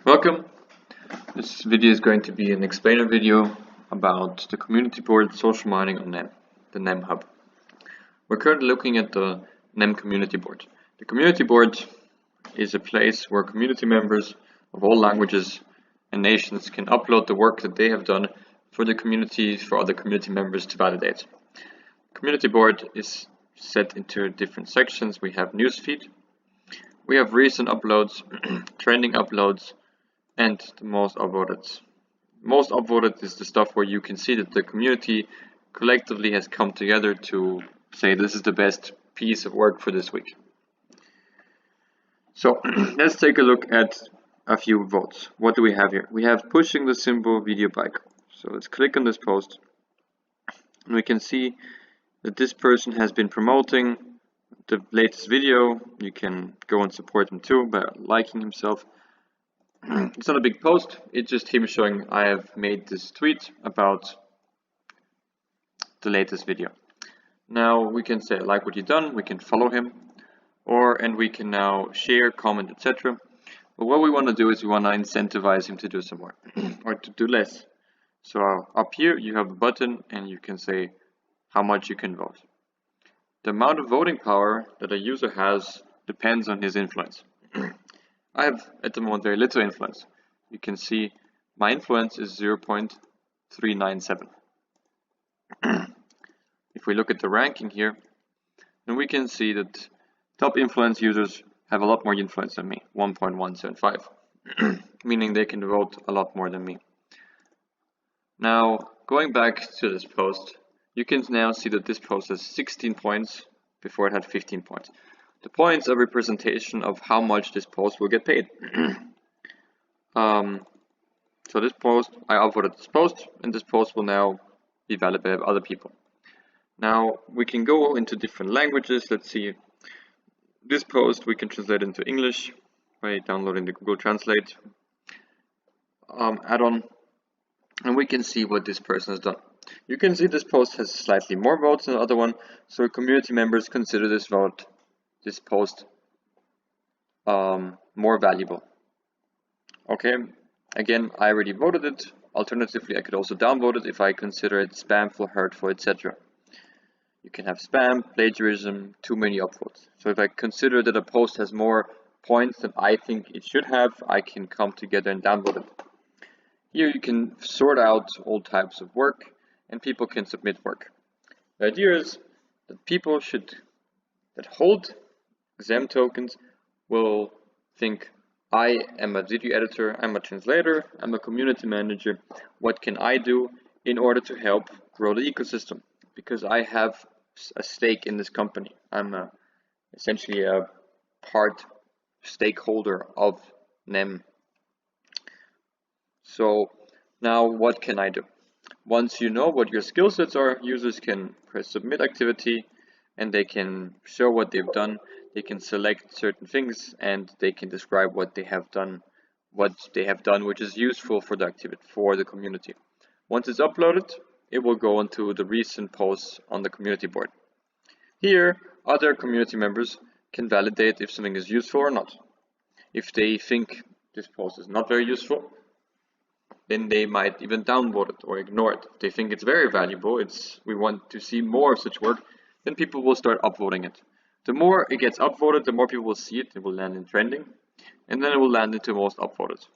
Welcome. This video is going to be an explainer video about the community board social mining on NEM, the NEM HUB. We're currently looking at the NEM community board. The community board is a place where community members of all languages and nations can upload the work that they have done for the community, for other community members to validate. The community board is set into different sections. We have newsfeed, we have recent uploads, trending uploads, and the most upvoted. Most upvoted is the stuff where you can see that the community collectively has come together to say this is the best piece of work for this week. So let's take a look at a few votes. What do we have here? We have pushing the symbol video bike. So let's click on this post and we can see that this person has been promoting the latest video. You can go and support him too by liking himself. It's not a big post, it's just him showing I have made this tweet about the latest video. Now we can say like what you've done, we can follow him, and we can now share, comment, etc. But what we want to do is we want to incentivize him to do some more or to do less. So up here you have a button and you can say how much you can vote. The amount of voting power that a user has depends on his influence. I have at the moment very little influence. You can see my influence is 0.397. If we look at the ranking here, then we can see that top influence users have a lot more influence than me, 1.175, meaning they can vote a lot more than me. Now, going back to this post, you can now see that this post has 16 points before it had 15 points. The points are a representation of how much this post will get paid. So this post, I upvoted this post, and this post will now be validated by other people. Now we can go into different languages. Let's see, this post we can translate into English by downloading the Google Translate add-on, and we can see what this person has done. You can see this post has slightly more votes than the other one, so community members consider this post more valuable. Okay, again, I already voted it. Alternatively, I could also downvote it if I consider it spamful, hurtful, etc. You can have spam, plagiarism, too many upvotes. So if I consider that a post has more points than I think it should have, I can come together and downvote it. Here you can sort out all types of work and people can submit work. The idea is that people that hold XAMPP tokens will think, I am a video editor, I'm a translator, I'm a community manager. What can I do in order to help grow the ecosystem? Because I have a stake in this company. I'm essentially a part stakeholder of NEM. So now what can I do? Once you know what your skill sets are, users can press submit activity and they can show what they've done. They can select certain things and they can describe what they have done, which is useful for the activity, for the community. Once it's uploaded, it will go into the recent posts on the community board. Here, other community members can validate if something is useful or not. If they think this post is not very useful, then they might even downvote it or ignore it. If they think it's very valuable, we want to see more of such work, then people will start upvoting it. The more it gets upvoted, the more people will see it. It will land in trending, and then it will land into most upvoted.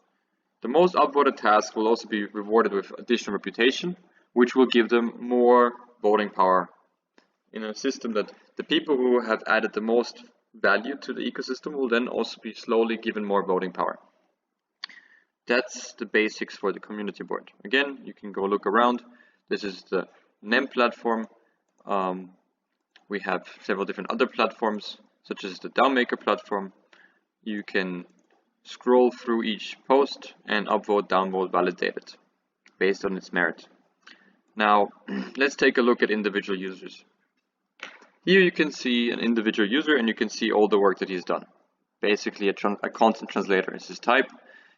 The most upvoted task will also be rewarded with additional reputation, which will give them more voting power in a system that the people who have added the most value to the ecosystem will then also be slowly given more voting power. That's the basics for the community board. Again, you can go look around. This is the NEM platform. We have several different other platforms, such as the Downmaker platform. You can scroll through each post and upvote, downvote, validate it based on its merit. Now, let's take a look at individual users. Here you can see an individual user and you can see all the work that he's done. Basically a content translator is his type.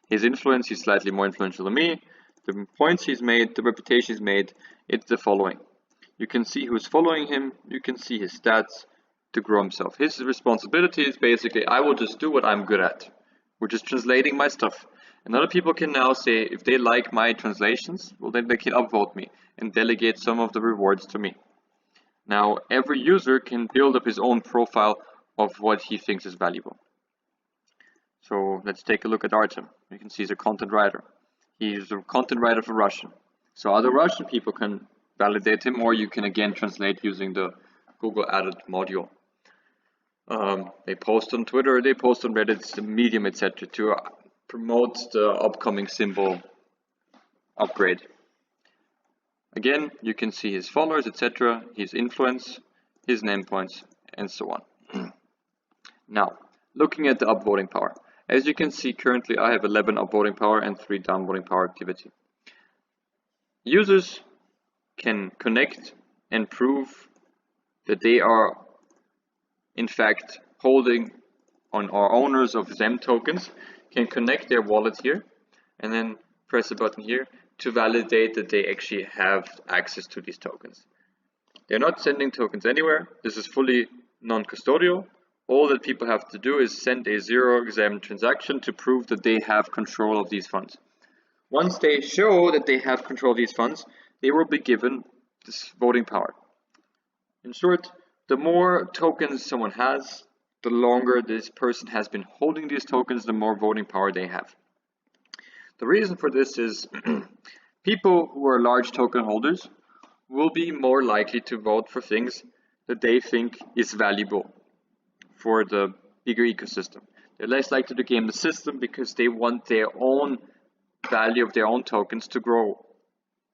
His influence, he's slightly more influential than me. The points he's made, the reputation he's made, it's the following. You can see who's following him, you can see his stats to grow himself. His responsibility is basically, I will just do what I'm good at, which is translating my stuff. And other people can now say, if they like my translations, well, then they can upvote me and delegate some of the rewards to me. Now, every user can build up his own profile of what he thinks is valuable. So let's take a look at Artem. You can see he's a content writer. He's a content writer for Russian. So other Russian people can validate him, or you can again translate using the Google Added module. They post on Twitter, they post on Reddit, Medium, etc. to promote the upcoming symbol upgrade. Again, you can see his followers, etc., his influence, his name points, and so on. Now, looking at the upvoting power. As you can see, currently I have 11 upvoting power and 3 downvoting power activity. Users can connect and prove that they are in fact holding on, or owners of ZEM tokens can connect their wallet here and then press a button here to validate that they actually have access to these tokens. They're not sending tokens anywhere. This is fully non-custodial. All that people have to do is send a 0 XEM transaction to prove that they have control of these funds. Once they show that they have control of these funds, they will be given this voting power. In short, the more tokens someone has, the longer this person has been holding these tokens, the more voting power they have. The reason for this is people who are large token holders will be more likely to vote for things that they think is valuable for the bigger ecosystem. They're less likely to game the system because they want their own value of their own tokens to grow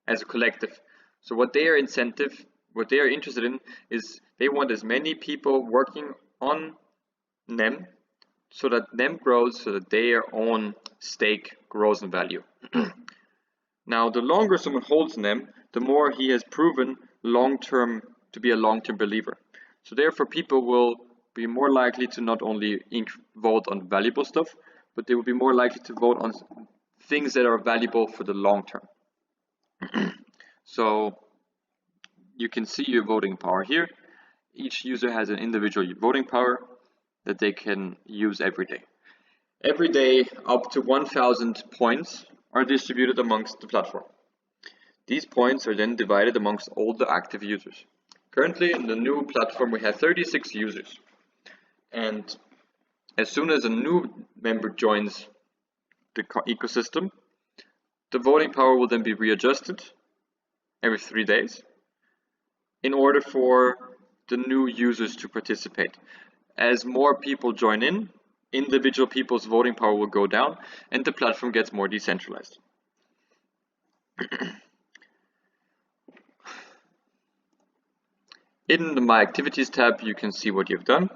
as a collective. So what they are interested in is they want as many people working on NEM so that NEM grows, so that their own stake grows in value. Now, the longer someone holds NEM, the more he has proven long-term to be a long-term believer. So therefore, people will be more likely to not only vote on valuable stuff, but they will be more likely to vote on things that are valuable for the long term. So you can see your voting power here. Each user has an individual voting power that they can use every day. Every day, up to 1,000 points are distributed amongst the platform. These points are then divided amongst all the active users. Currently, in the new platform, we have 36 users. And as soon as a new member joins the ecosystem, the voting power will then be readjusted every 3 days in order for the new users to participate. As more people join in, individual people's voting power will go down and the platform gets more decentralized. In the My Activities tab, you can see what you've done.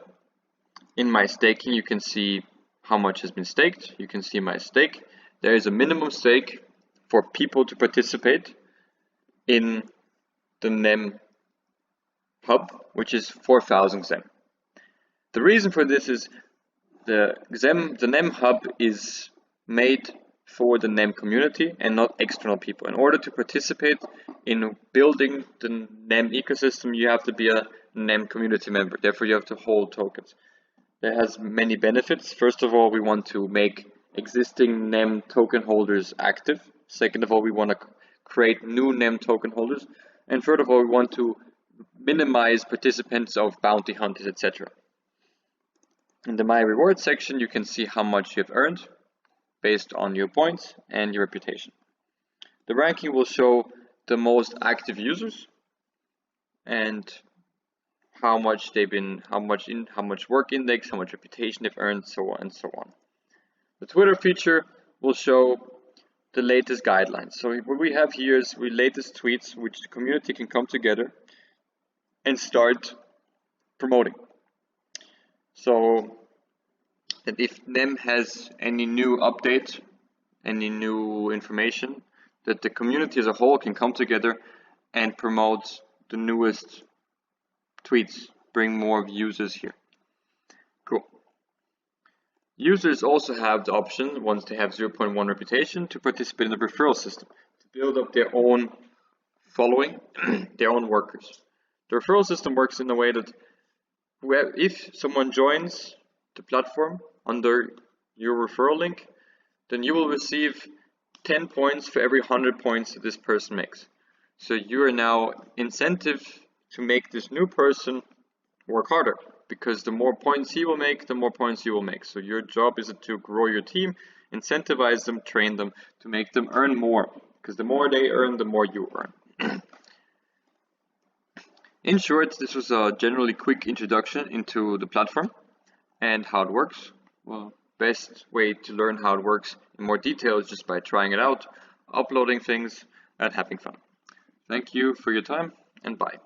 In My Staking, you can see how much has been staked. You can see my stake. There is a minimum stake for people to participate in the NEM HUB, which is 4,000 XEM. The reason for this is the NEM HUB is made for the NEM community and not external people. In order to participate in building the NEM ecosystem, you have to be a NEM community member. Therefore, you have to hold tokens. That has many benefits. First of all, we want to make existing NEM token holders active. Second of all, we want to create new NEM token holders. And third of all, we want to minimize participants of bounty hunters, etc. In the My Rewards section, you can see how much you have earned based on your points and your reputation. The ranking will show the most active users and how much they've been, how much work index, how much reputation they've earned, so on and so on. The Twitter feature will show the latest guidelines. So what we have here is the latest tweets which the community can come together and start promoting. So that if NEM has any new update, any new information, that the community as a whole can come together and promote the newest tweets, bring more users here. Cool. Users also have the option, once they have 0.1 reputation, to participate in the referral system, to build up their own following, their own workers. The referral system works in a way that if someone joins the platform under your referral link, then you will receive 10 points for every 100 points that this person makes. So you are now incentive to make this new person work harder, because the more points he will make, the more points you will make. So your job is to grow your team, incentivize them, train them to make them earn more, because the more they earn, the more you earn. In short, this was a generally quick introduction into the platform and how it works. Well, best way to learn how it works in more detail is just by trying it out, uploading things, and having fun. Thank you for your time, and bye.